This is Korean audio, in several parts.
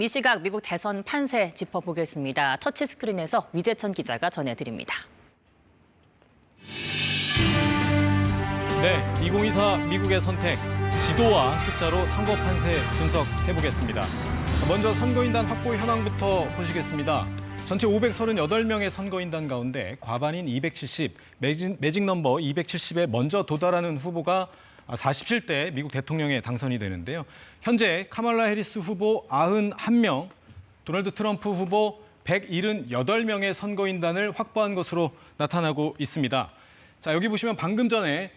이 시각 미국 대선 판세 짚어보겠습니다. 터치스크린에서 위재천 기자가 전해드립니다. 네, 2024 미국의 선택, 지도와 숫자로 선거 판세 분석해보겠습니다. 먼저 선거인단 확보 현황부터 보시겠습니다. 전체 538명의 선거인단 가운데 과반인 270, 매직 넘버 270에 먼저 도달하는 후보가 47대 미국 대통령에 당선이 되는데요. 현재 카말라 해리스 후보 91명, 도널드 트럼프 후보 178명의 선거인단을 확보한 것으로 나타나고 있습니다. 자, 여기 보시면 방금 전에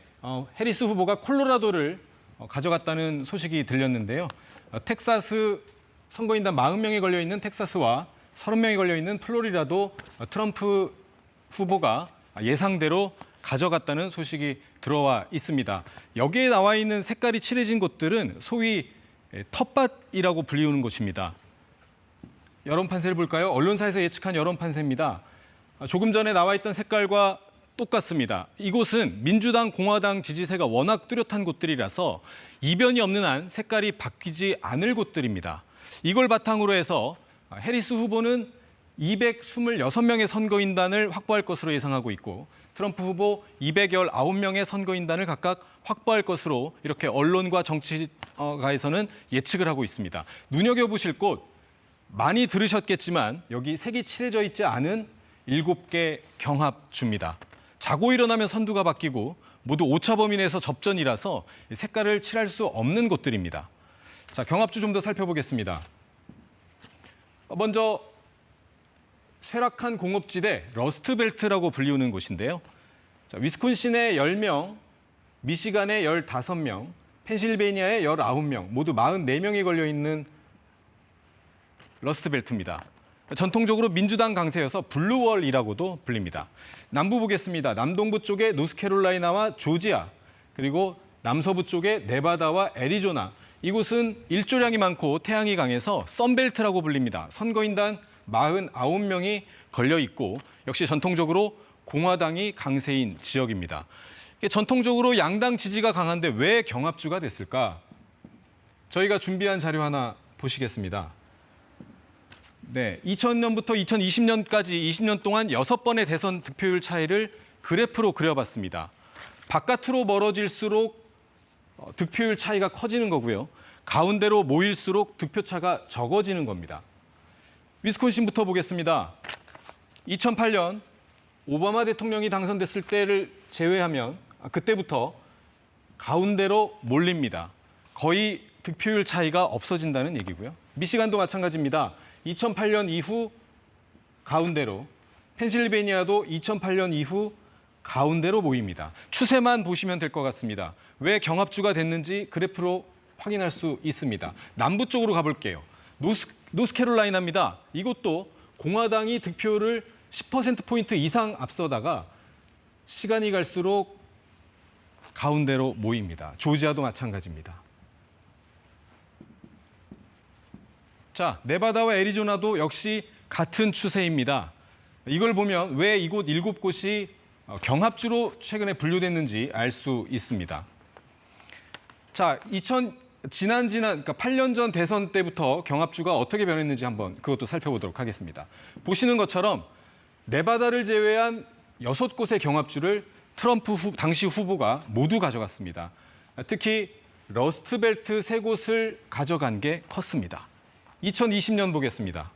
해리스 후보가 콜로라도를 가져갔다는 소식이 들렸는데요. 텍사스 선거인단 40명이 걸려있는 텍사스와 30명이 걸려있는 플로리다도 트럼프 후보가 예상대로 가져갔다는 소식이 들어와 있습니다. 여기에 나와 있는 색깔이 칠해진 곳들은 소위 텃밭이라고 불리우는 곳입니다. 여론 판세를 볼까요? 언론사에서 예측한 여론 판세입니다. 조금 전에 나와 있던 색깔과 똑같습니다. 이곳은 민주당, 공화당 지지세가 워낙 뚜렷한 곳들이라서 이변이 없는 한 색깔이 바뀌지 않을 곳들입니다. 이걸 바탕으로 해서 해리스 후보는 226명의 선거인단을 확보할 것으로 예상하고 있고 트럼프 후보 219명의 선거인단을 각각 확보할 것으로 이렇게 언론과 정치가에서는 예측을 하고 있습니다. 눈여겨보실 곳 많이 들으셨겠지만 여기 색이 칠해져 있지 않은 7개 경합주입니다. 자고 일어나면 선두가 바뀌고 모두 오차 범위 내에서 접전이라서 색깔을 칠할 수 없는 곳들입니다. 자, 경합주 좀 더 살펴보겠습니다. 먼저 쇠락한 공업지대 러스트벨트라고 불리우는 곳인데요. 자, 위스콘신에 10명, 미시간에 15명, 펜실베니아에 19명, 모두 44명이 걸려있는 러스트벨트입니다. 전통적으로 민주당 강세여서 블루월이라고도 불립니다. 남부 보겠습니다. 남동부 쪽에 노스캐롤라이나와 조지아, 그리고 남서부 쪽에 네바다와 애리조나. 이곳은 일조량이 많고 태양이 강해서 썬벨트라고 불립니다. 선거인단 49명이 걸려 있고 역시 전통적으로 공화당이 강세인 지역입니다. 전통적으로 양당 지지가 강한데 왜 경합주가 됐을까? 저희가 준비한 자료 하나 보시겠습니다. 네, 2000년부터 2020년까지 20년 동안 6번의 대선 득표율 차이를 그래프로 그려봤습니다. 바깥으로 멀어질수록 득표율 차이가 커지는 거고요. 가운데로 모일수록 득표차가 적어지는 겁니다. 위스콘신부터 보겠습니다. 2008년 오바마 대통령이 당선됐을 때를 제외하면 그때부터 가운데로 몰립니다. 거의 득표율 차이가 없어진다는 얘기고요. 미시간도 마찬가지입니다. 2008년 이후 가운데로, 펜실베니아도 2008년 이후 가운데로 모입니다. 추세만 보시면 될 것 같습니다. 왜 경합주가 됐는지 그래프로 확인할 수 있습니다. 남부 쪽으로 가볼게요. 노스캐롤라이나입니다. 이것도 공화당이 득표를 10%포인트 이상 앞서다가 시간이 갈수록 가운데로 모입니다. 조지아도 마찬가지입니다. 자, 네바다와 애리조나도 역시 같은 추세입니다. 이걸 보면 왜 이곳 7곳이 경합주로 최근에 분류됐는지 알 수 있습니다. 자, 그러니까 8년 전 대선 때부터 경합주가 어떻게 변했는지 한번 그것도 살펴보도록 하겠습니다. 보시는 것처럼 네바다를 제외한 6곳의 경합주를 트럼프 당시 후보가 모두 가져갔습니다. 특히 러스트벨트 3곳을 가져간 게 컸습니다. 2020년 보겠습니다.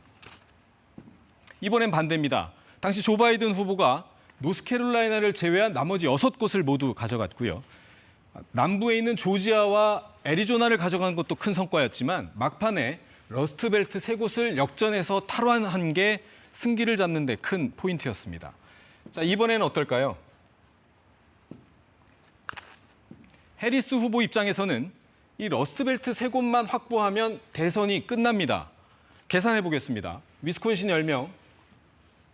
이번엔 반대입니다. 당시 조 바이든 후보가 노스캐롤라이나를 제외한 나머지 6곳을 모두 가져갔고요. 남부에 있는 조지아와 애리조나를 가져간 것도 큰 성과였지만 막판에 러스트벨트 3곳을 역전해서 탈환한 게 승기를 잡는 데 큰 포인트였습니다. 자, 이번에는 어떨까요? 해리스 후보 입장에서는 이 러스트벨트 3곳만 확보하면 대선이 끝납니다. 계산해 보겠습니다. 위스콘신 10명,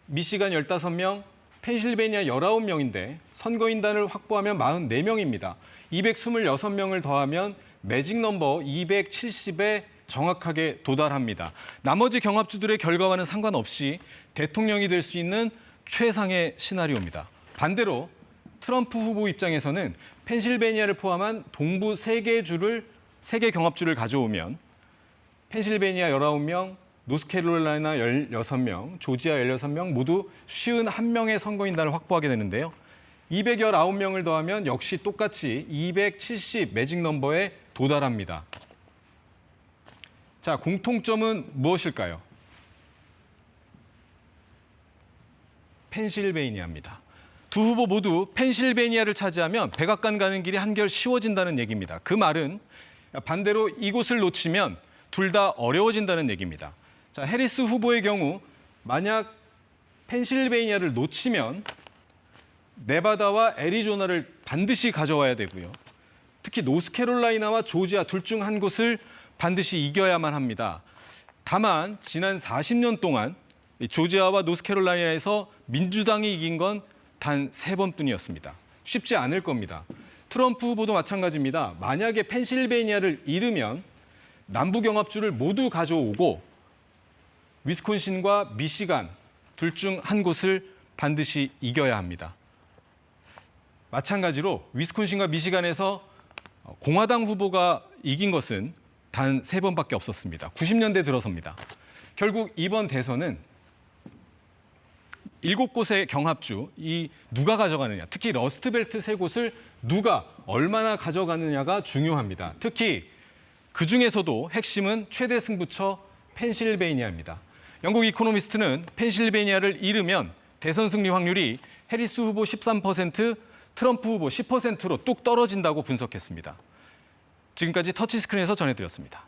미시간 15명, 펜실베니아 19명인데 선거인단을 확보하면 44명입니다. 226명을 더하면 매직 넘버 270에 정확하게 도달합니다. 나머지 경합주들의 결과와는 상관없이 대통령이 될 수 있는 최상의 시나리오입니다. 반대로 트럼프 후보 입장에서는 펜실베니아를 포함한 동부 3개 경합주를 가져오면 펜실베니아 19명, 노스캐롤라이나 16명, 조지아 16명 모두 51명의 선거인단을 확보하게 되는데요. 219명을 더하면 역시 똑같이 270 매직 넘버에 도달합니다. 자, 공통점은 무엇일까요? 펜실베이니아입니다. 두 후보 모두 펜실베이니아를 차지하면 백악관 가는 길이 한결 쉬워진다는 얘기입니다. 그 말은 반대로 이곳을 놓치면 둘 다 어려워진다는 얘기입니다. 자, 해리스 후보의 경우 만약 펜실베이니아를 놓치면 네바다와 애리조나를 반드시 가져와야 되고요. 특히 노스캐롤라이나와 조지아 둘 중 한 곳을 반드시 이겨야만 합니다. 다만 지난 40년 동안 조지아와 노스캐롤라이나에서 민주당이 이긴 건 단 3번뿐이었습니다. 쉽지 않을 겁니다. 트럼프 후보도 마찬가지입니다. 만약에 펜실베이니아를 잃으면 남부경합주를 모두 가져오고 위스콘신과 미시간 둘 중 한 곳을 반드시 이겨야 합니다. 마찬가지로 위스콘신과 미시간에서 공화당 후보가 이긴 것은 단 3번밖에 없었습니다. 90년대 들어서입니다. 결국 이번 대선은 7곳의 경합주, 이 누가 가져가느냐, 특히 러스트벨트 3곳을 누가 얼마나 가져가느냐가 중요합니다. 특히 그중에서도 핵심은 최대 승부처 펜실베이니아입니다. 영국 이코노미스트는 펜실베이니아를 잃으면 대선 승리 확률이 해리스 후보 13%, 트럼프 후보 10%로 뚝 떨어진다고 분석했습니다. 지금까지 터치스크린에서 전해드렸습니다.